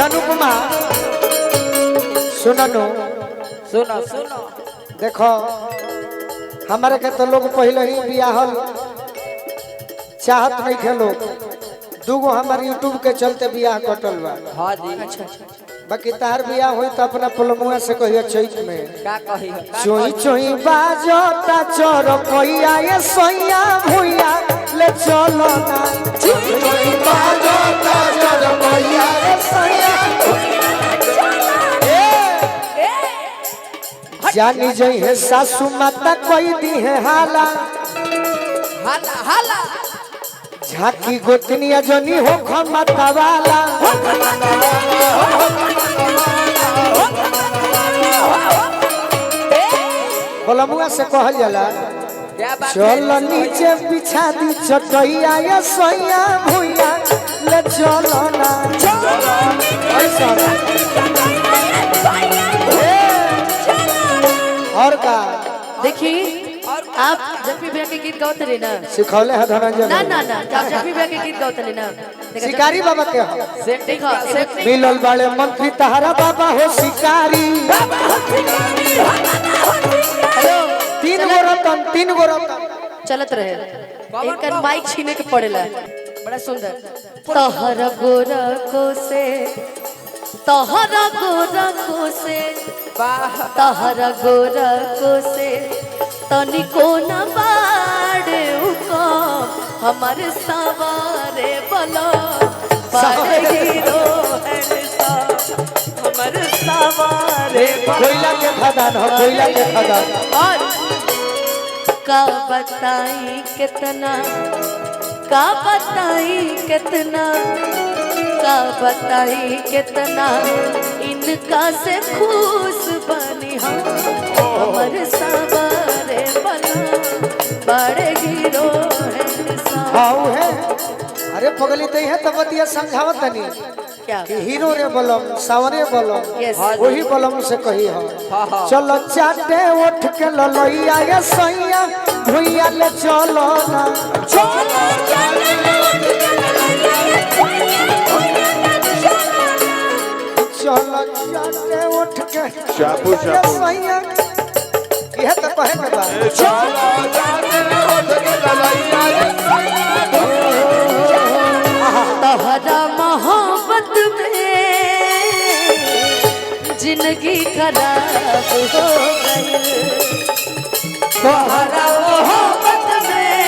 अनुपमा सुनो सुनो सुनो देखो हमारे के तो लोग पहले ही बियाहल चाहत नहीं थे लोग दूगो हमारे यूट्यूब के चलते बियाह कटल बा। हाँ जी अच्छा बाकी तार बियाह हुई तो अपना पलमुआ से कहियो चैत में का कही चोई चोई बाजता चोर कोइया ये सोइया भुइया ले चलो ना चोई चोई बाजता चोर कोइया ये सोइया जानी जई है सासू माता कोई दी है हाला हाला हाला झाकी गोतनिया जनी हो खमता वाला पलमुआ से कहल जाला क्या बात चल नीचे बिछा दी चटैया या सोइया भुइया ले चलो ना ऐसा और का देखी आप जब भी ब्याह के गीत गाते रहे ना सिखौले है धनंजय ना ना ना आप जब भी ब्याह के गीत गाते रहे ना शिकारी बाबा के हो देखो मिलल बाले मंत्री तहारा बाबा हो शिकारी हेलो तीन गो रतन चलत रहे इनका माइक छीने के पड़ेला बड़ा सुंदर तहरा गोरखो से तहरा गोरखो से तहरा गोरखो से तनिको न बाड़े उको हमर सवारे बलो बाड़े हीरो हमर सवारे कोयला के खदान हो कोयला के खदान और का बताई कितना का बताई कितना का बताई कितना इनका से खुश बनी हम हमर सवारे बना बड़े हीरो हाउ है अरे पगली तई है तब दिया समझावत तनी क्या कि हीरो रे बलम सावरे बलम Yes. वही बलम से कही हो चलो चाटे उठ के ललैया या सैया भुइया ले चलो ना चलो चलो चाटे उठ के शापू या सैया यह तो कहे के बा चलो जाते उठ के ललैया तहरा मोहब्बत में जिंदगी खराब हो गई तहरा मोहब्बत में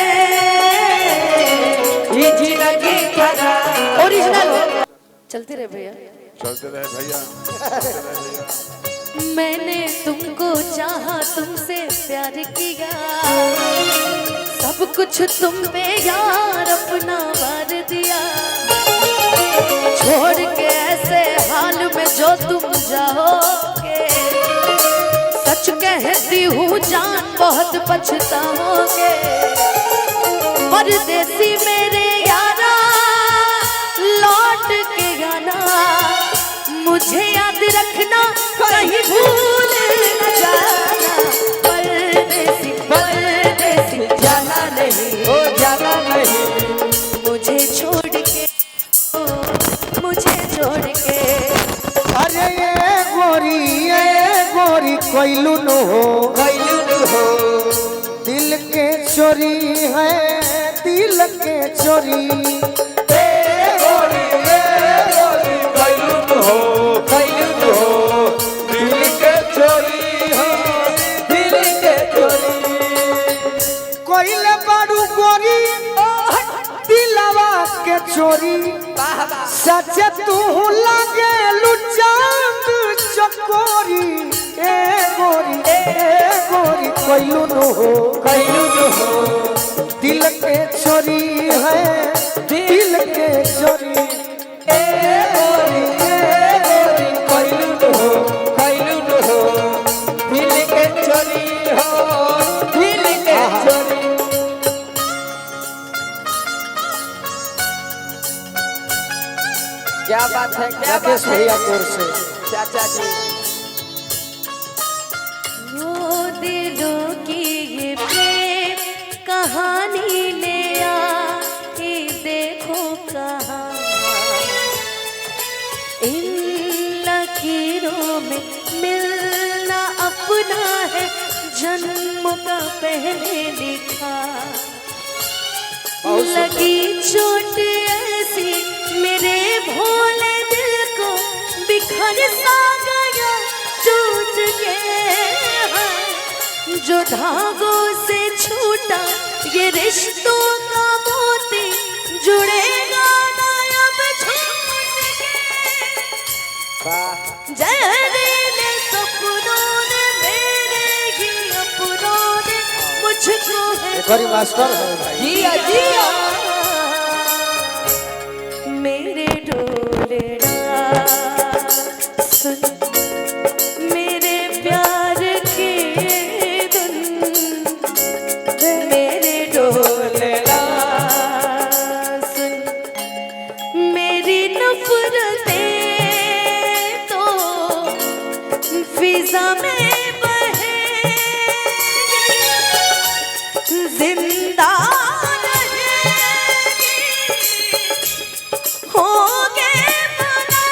ये जिंदगी खराब ओरिजिनल चलते रहे भैया चलते रहे भैया मैंने तुमको चाहा तुमसे प्यार किया सब कुछ तुम पे यार अपना वार दिया छोड़ के ऐसे हाल में जो तुम जाओगे सच कहती हूँ जान बहुत पछताओगे परदेसी मेरे यारा लौट के आना मुझे याद रखना कहीं भूल न जाना परदेसी परदेसी जाना नहीं ओ जाना नहीं मुझे छोड़ के मुझे छोड़ के अरे ये गोरी कोइलू न हो दिल के चोरी है दिल के चोरी कोइले बारू गोरी दिलवा के चोरी सच तू लगे लुचांद चकोरी ए गोरी कोइलू न हो दिल के चोरी है दिल के चोरी ए गोरी कोइलू न हो दिल के चोरी हो दिल के चोरी क्या बात है क्या राकेश बात है भैया कोर से चाचा जी वो दिलों की ये प्रेम कहानी ले आ देखो कहाँ इन लकीरों में मिलना अपना है, जन्म का पहले लिखा। लगी चोट ऐसी मेरे भोले दिल को, बिखर सा गया टूट के। जो धागों से छूटा ये रिश्तों का मोती, जुड़ेगा ना अब छूट के। जहरीले सपनों ने, मेरे ही अपनों ने मुझको है एक बारी मास्टर है भाई। जिया जिया मेरे डोलेरा सुन, मेरे प्यार की धुन, मेरे डोलेरा सुन, मेरी नफरतें तो फिजा में बहेंगी, जिंदा होगे मना।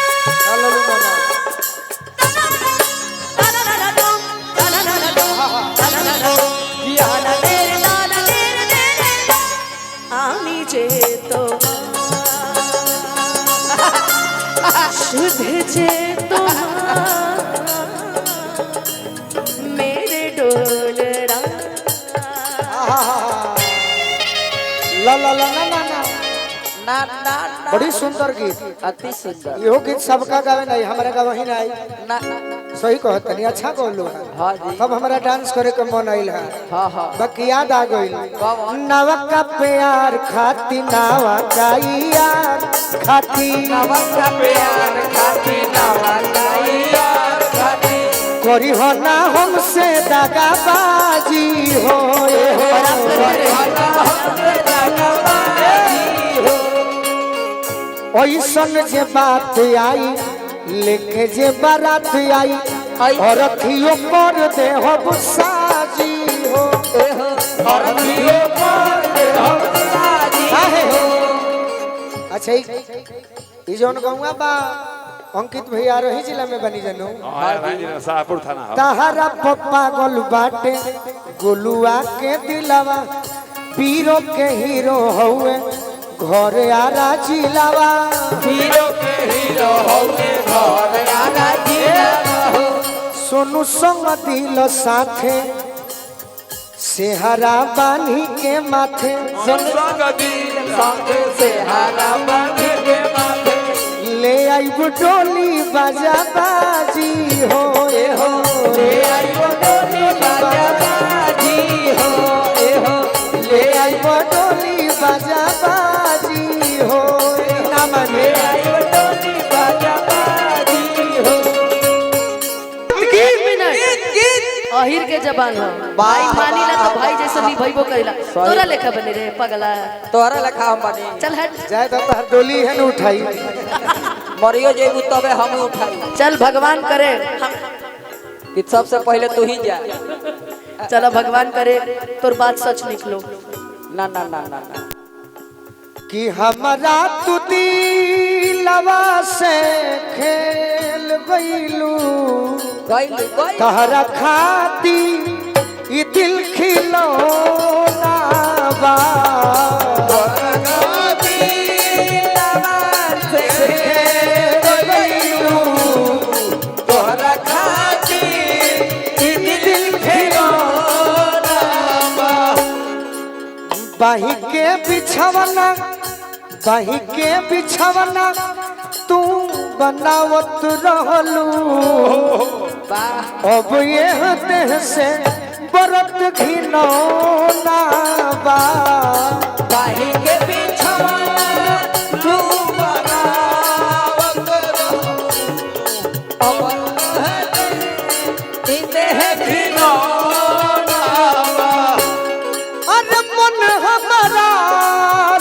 আমি যে তোমার, শুধু যে তোমার, मेरे डोलरा। ला ला ला ना ना ना, ना ना ना बड़ी सुंदर गीत। अति सुंदर। इहो गीत सबका गावे नहीं, हमारे गावे ही नहीं। ना सही कहो तनी, अच्छा कहलो है। हाँ जी तब हमारा डांस करे के मन आइल है। हाँ हाँ बाकी याद आ गइल, कौन? नवा का प्यार खाती, नवा का यार खाती, नवा का प्यार खाती, नवा का यार खाती। करी हो ना हमसे दगाबाजी हो, ऐसन जे बात आई, लेके जे बारात आई, और अथियो कर दे हो साजी हो, और अथियो कर दे हो साजी हो। अच्छा ई जौन गौवा बा अंकित भैया रही जिला में बनी जनू, शाहपुर थाना। तहरा पप्पा गोल बाटे गोलुआ के दिलावा, पीरो के हीरो हउए घर आरा जिलावा, हीरो के हीरो होके घर आरा जिलावा हो। सोनू संग दिल साथे, सेहरा बानी के माथे, संग दिल संग से हारा बांध के माथे। ले आई डोली बाजा बाजी हो, ए हो ले आई डोली बाजा बाजी हो, ए हो। ले आई डोली बाजा बाजी हो, ना माने ले आई डोली बाजा बाजी हो। अहिर के जबान हो भाई, मानीला तो भाई जैसा निभाइबो करेला। तोरा लेखा बने रे पगला, तोरा लेखा हम बनी। चल हट। जाए तो हर डोली है न उठाई, मरियो जेबू तबे हम उठाई। चल भगवान करे कि सबसे पहले तू ही जा। चलो भगवान करे तोर बात सच निकलो। ना ना ना ना ना कि हमारा तू दिलवा से खेल गइलू, गइल गइल तहरा खाती ई दिल खिलौना बा, तोहरा खाती दिल खिलौना बा। बाही के बिछवना, बाही के बिछवना तू बनावत रहलू, अब ये देह से बरत घिनौना बा, बाही के बिछवना तू बनावत रहलू, अब देह खिलौना बा। अरे मन हमारा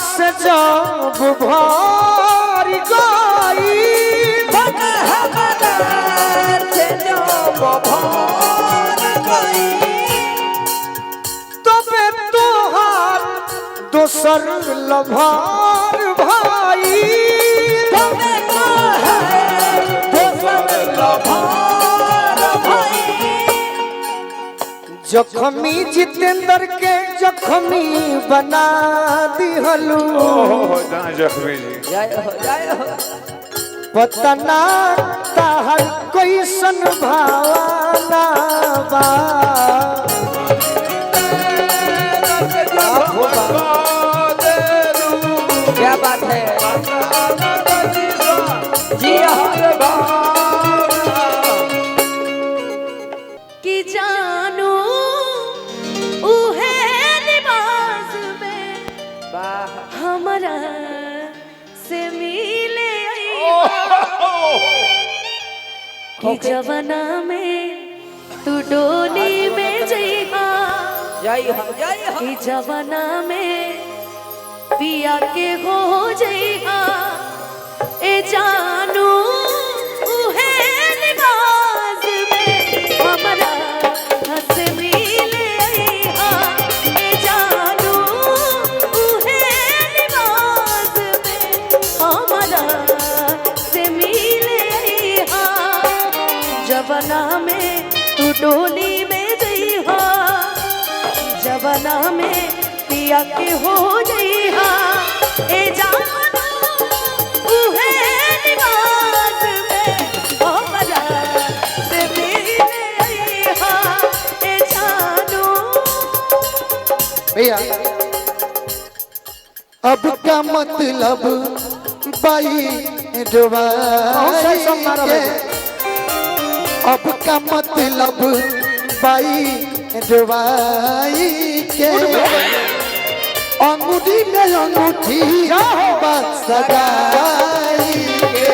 से जब भर गई, मन हमारा से जब भर गई, तबे तोहार दोसर लभार भाई, तबे तोहार जखमी जितेंद्र के जखमी बना दिहलू जख्मी जी जय हो पता ना ताहर कोई सन भावना बा क्या बात है जी कि जानू उहे लिबास में हमरा से मिले कि जवाना में तू डोली में जइहा जय हो कि जवाना में पिया के हो जइहा ए जानू उहे लिबास में हमरा हंस मिले अइहा ए जानू उहे लिबास में हमरा से मिले अइहा जवाना में तू डोली में जइहा जवाना में पिया के हो जइहा ए जानू उहे लिबास में हमरा से मिले अइहा ए जानू। भैया अब का मतलब बाई डुबाई के अब का मतलब बाई डुबाई के अंगूठी में अंगूठी बस सगाई के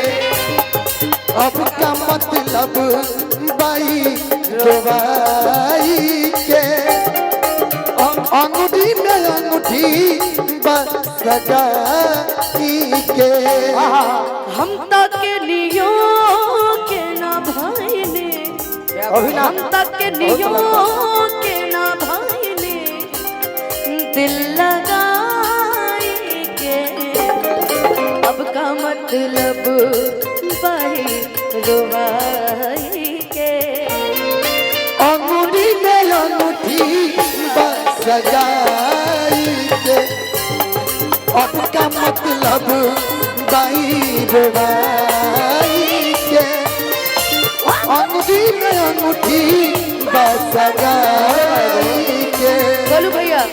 अब का मतलब बाई डुबाई के अंगूठी में अंगूठी बस सगाई के हम तक के नियो के ना भाई ने हम तक के नियो के ना भाई ने दिल लगाई के अब का मतलब भाई रुवाई के अंगूठी में अंगूठी बस सगाई के अब का मतलब बाई डुबाई के अंगूठी में अंगूठी बस सगाई के बोलू भैया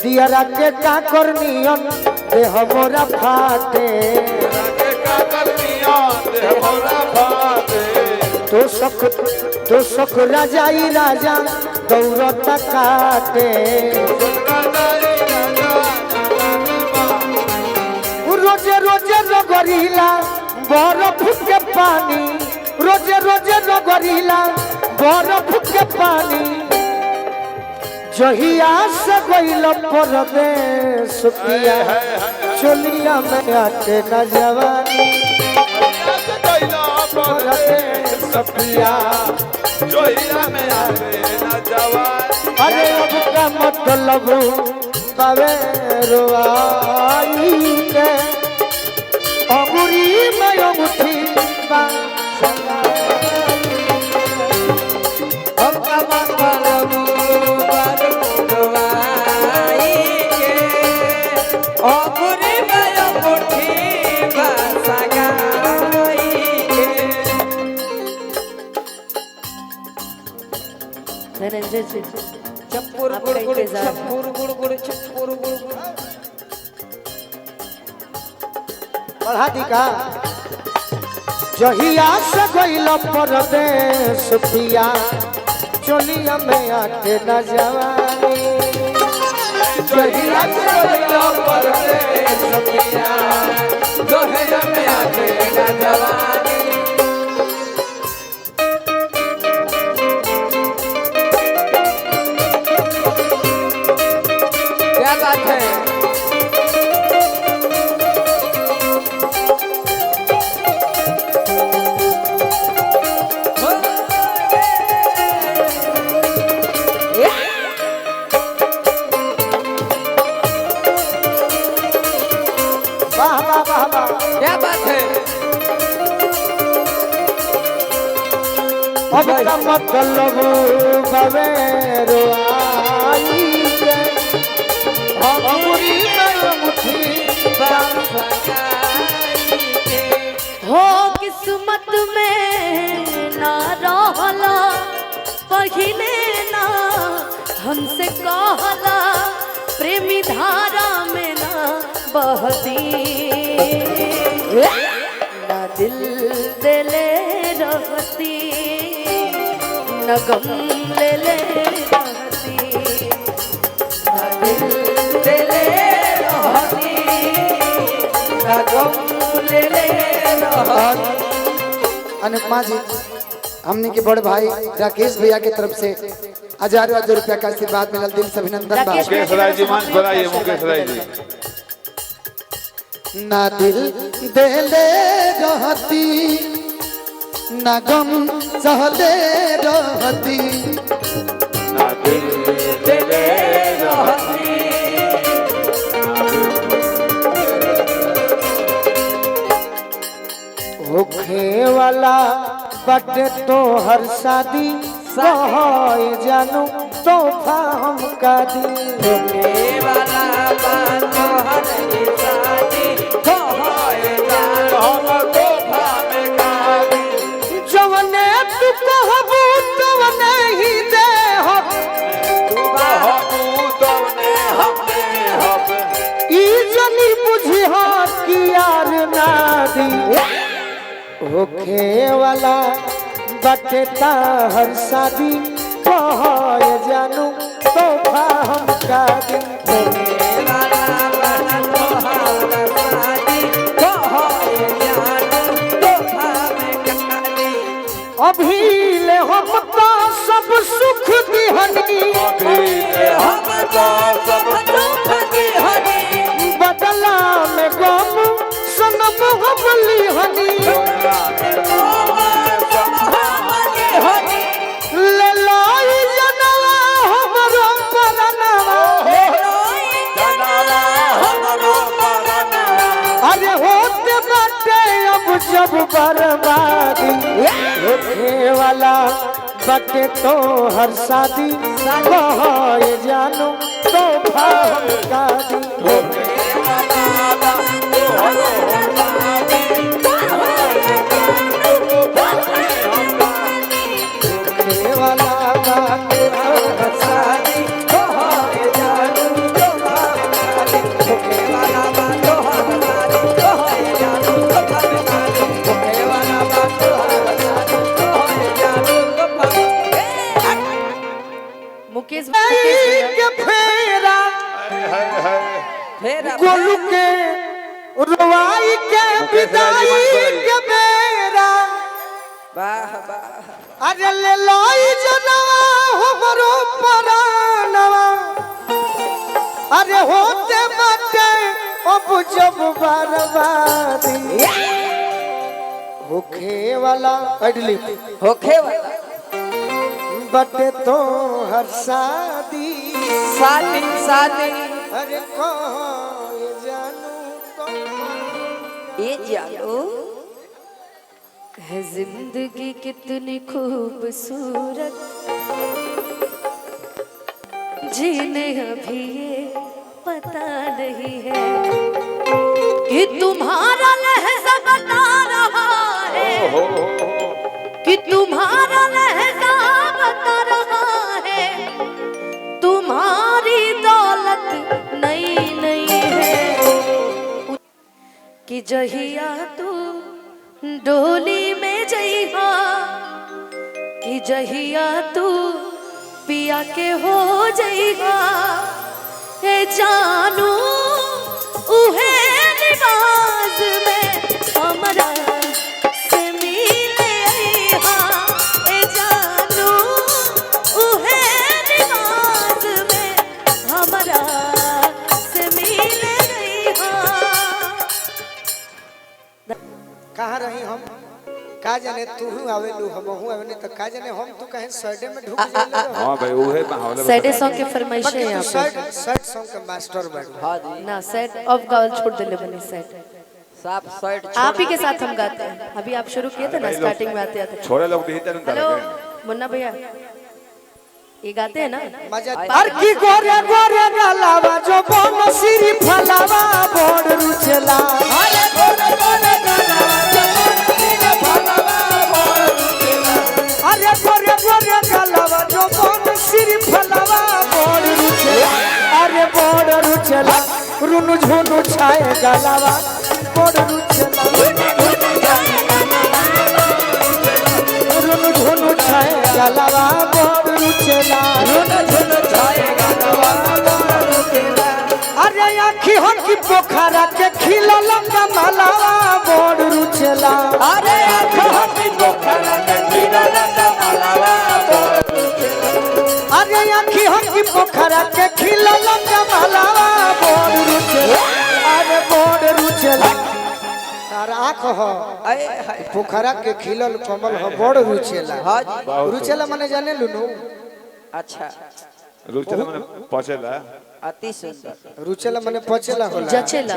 दियरा के का करनियन देह मोरा फाटे तो सख राजाई राजा दौरत काटे रोजे रोजे रगरीला बरफ के पानी रोजे रोजे रगरीला बरफ के पानी जहिया से गइल परदेश पिया चोलिया में आके न जवानी परदेश पिया अरे अब का मतलब बाबे रुआई के अंगूरी में अंगूठी अब का मतलब अंगूरी में अंगूठी बस सगाई के धनंजय जी चप्पुर आपका गुड़ गुड़ इंतजार है। चप्पुर गुड़ गुड़ चप्पुर गुड़ गुड़ बढ़ा दी का जहिया से गइल परदेश पिया चोलिया में आके न जवानी जहिया से गइल परदेश पिया दोहे में आके न जवानी क्या बात है वाह वाह वाह वाह क्या बात है अब का मतलब बवेरो आई के अमरी में मुठी हो किस्मत में ना रहला पहिले ना हमसे कहला प्रेमी धारा में ना बहती ना दिल देले रहती न गम ले रहती ना दिल देले रहती न गम ले रहती। अनुपमा जी हमने के बड़े भाई राकेश भैया की तरफ से हजारों रुपया का आशीर्वाद मिलल, दिल से अभिनंदन बा। मुकेश राय जी मंच पर आइए। मुकेश राय जी ना दिल देले रहती ना गम सहले रहती ना दिल देले रहती होखे वाला बटे तो हर शादी कहे जानू तोहफा हमका दी होने वाला बात तो हर शादी कहे जानू हम तोहफा में गाली जवने तू कहबू तवने ही दे हो कहबू तवने हमे हब ई जनी बुझी हो कि यार ना दी होखे वाला बटे ता हर शादी कहे जानू तोहफा हमका दी होने वाला बात तो हर शादी कहे जानू तोहफा में गाली अभी ले हम तो सब सुख दिहनी हम तो सब दुख की हनी बदला में गम सनम हम लिहनी ले लाई जनवा हमरो परनवा अरे होते बाटे अब जब बर्बादी होखे वाला बटे तो हर शादी कहे जानू तोहफा हमका दी होखे वाला बटे तो हर शादी कहे जानू तोहफा हमका दी होखे वाला बटे तो हर शादी कहे जानू तोहफा हमका दी होखे वाला बटे तो हर शादी कहे जानू तोहफा मुकेश के फेरा फिर गोलू के रुवाई के विदाई के बेरा वाह वाह अरे ले लाई जनवा हमरो परानवा अरे होते बाटे अब जब बर्बादी होखे वाला अडली होखे वाला बटे तो हर शादी शादी शादी अरे कहे जानू तो ये जानो है जिंदगी कितनी खूबसूरत जीने अभी ये पता नहीं है कि तुम्हारा लहजा बता रहा है कि तुम्हारा लहजा बता रहा है तुम्हारी दौलत नई नई है कि जहिया तू डोली में जइहा कि जहिया तू पिया के हो जइहा हे जानू उहे निवाज में हमरा से मिले अइहा हे जानू उहे निवाज में हमरा से मिले अइहा। कहाँ रही हम का जाने तू आवेलू हम आवे तो का जाने हम तू कहीं साइडे में ढुक जाइले हां भाई ओहे माहौल में सैड सॉन्ग के फरमाइश है यहाँ पे साइड सॉन्ग के मास्टर बैठ हाँ जी ना सैड अब गावल छोड़ देले बनी सैड साफ शर्ट आप ही के साथ हम गाते हैं। अभी आप शुरू किए थे ना स्टार्टिंग में आते आते। छोरे लोग भी इधर हेलो उधर मुन्ना भैया ये गाते हैं ना मजा अर की गोरे गोरे गलावा जो बन सिरी फलावा बोड़ रुचला अरे गोरे गोरे गलावा जो बन सिरी फलावा बोड़ रुचला अरे गोरे गोरे गलावा जो बन सिरी फलावा बोड़ रुचला अरे बोड़ रुचला रुनु झुनु छाए गलावा बोड़ रुचला रुनु झुनु छाए गलावा बोड़ रुचला रुनु झुनु छाए गलावा बोड़ रुचला अरे आँखी हो की पोखरा के खिलल कमलावा बोड़ रुचला अरे आँखी हो की पोखरा के खिलल कमलावा बोड़ रुचला अरे आँखी हो की पोखरा के खिलल कमलावा बोड़ रुचला अरे बोड़ रुचला तार आँख हो पोखरा के खिलल कमल हो बोड़ रुचला हां रुचला माने जाने लुनु अच्छा रुचला माने पचेला अति सुंदर रुचला माने पचेला होला जचेला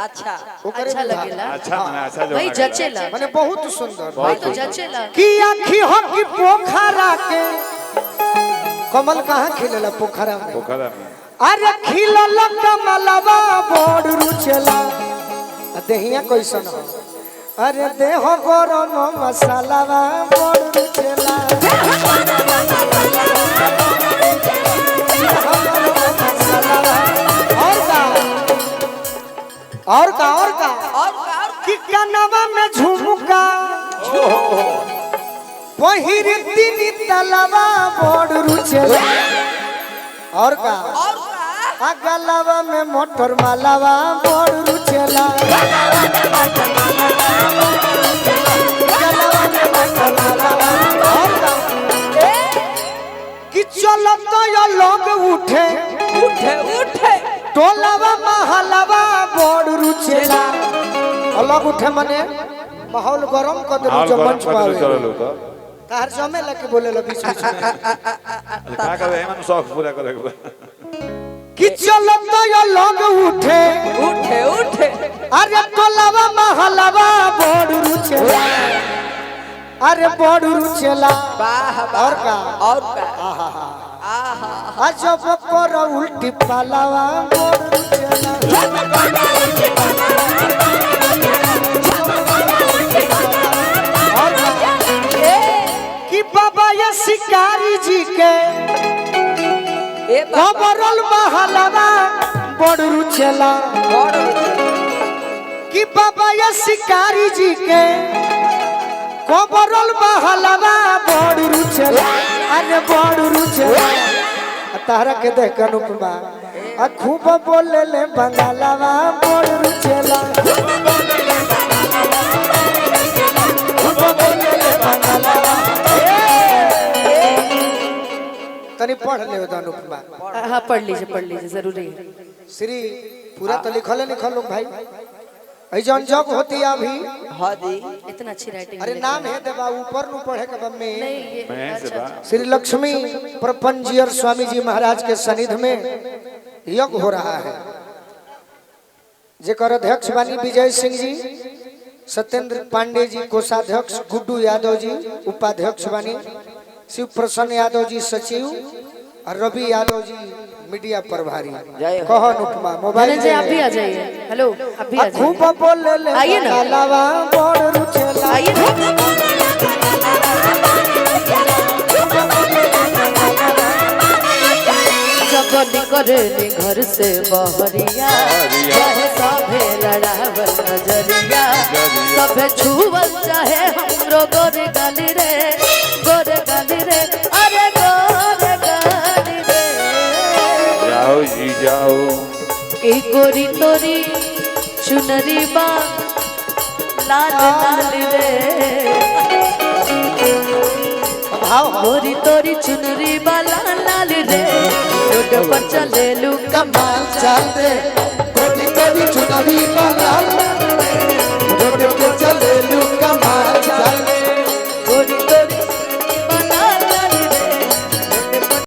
अच्छा अच्छा लगेला अच्छा माने अच्छा जो भाई जचेला माने बहुत सुंदर भाई तो जचेला की आँखी हो की पोखरा के कमल कहाँ खिलला पोखरा में पोखरा में अरे खिलल कमलवा बोड़ रुचला देहिया कैसन हो अरे देह गरम मसालावा बोड़ रुचला और का कि कनवा में झुमका पहिर तीन तलवा बोड़ रुचला और का गलवा में मोटर मालावा बोड़ रुचला कि चलो तो ये लोग उठे उठे उठे टोलावा महलावा बोड़ रुचला अलग उठे मने माहौल गरम कर दे जो मंच पावे चलो तो तार जमे लगे बोले लो बीच बीच में का करे मन शौक पूरा करे कि चलो तो ये लोग उठे उठे उठे अरे टोलावा महलावा बोड़ रुचला अरे बोड़ रुचला वाह और का आहा अजब कर उल्टी पालावा बोड़ रुचला और का कि बाबा ये शिकारी जी के ए बाबा खबरल महलावा बोड़ रुचला कि बाबा ये शिकारी जी के खबरल महलावा बोड़ रुचला अरे बोड़ रुचला तारा के देख अनुपमा आ खूब बोले ले बंगालावा बोड़ रुचला खूब बोले ले बंगालावा तनी पढ़ ले अनुपमा हाँ पढ़ लीजिए जरूरी है श्री पूरा तो लिखल लोग भाई ऐजन जग होती अभी हां दी इतना अच्छी राइटिंग अरे नाम है देवा ऊपर नु पढ़े के बम में नहीं ये मैं से अच्छा बा श्री लक्ष्मी प्रपंजीयर स्वामी जी महाराज के सनिध में यज्ञ हो रहा है जेकर अध्यक्ष बानी विजय सिंह जी, सत्येंद्र पांडे जी कोषाध्यक्ष, गुड्डू यादव जी उपाध्यक्ष बानी, शिव प्रसन्न यादव जी सचिव और रवि यादव जी मीडिया प्रभारी। कहो अनुपमा मोबाइल जी आप भी आ जाइए। हेलो आप भी आ जाइए। खूब बोले ले आइए ना। लावा बोड़ रुचला आइए ना। जब निकले घर से बहरिया चाहे सभे लड़ावल नजरिया सभे छुवल चाहे हमरो गोरे गाली रे अरे गोरे गाली रे। जाओ जी जाओ ई गोरी तोरी चुनरी बा लाल लाल रे गोरी तोरी चुनरी बा लाल लाल रे रोड पर चले लू कमाल चलते कोटी कोटी चुनरी लाल रोड पे चले लू कमाल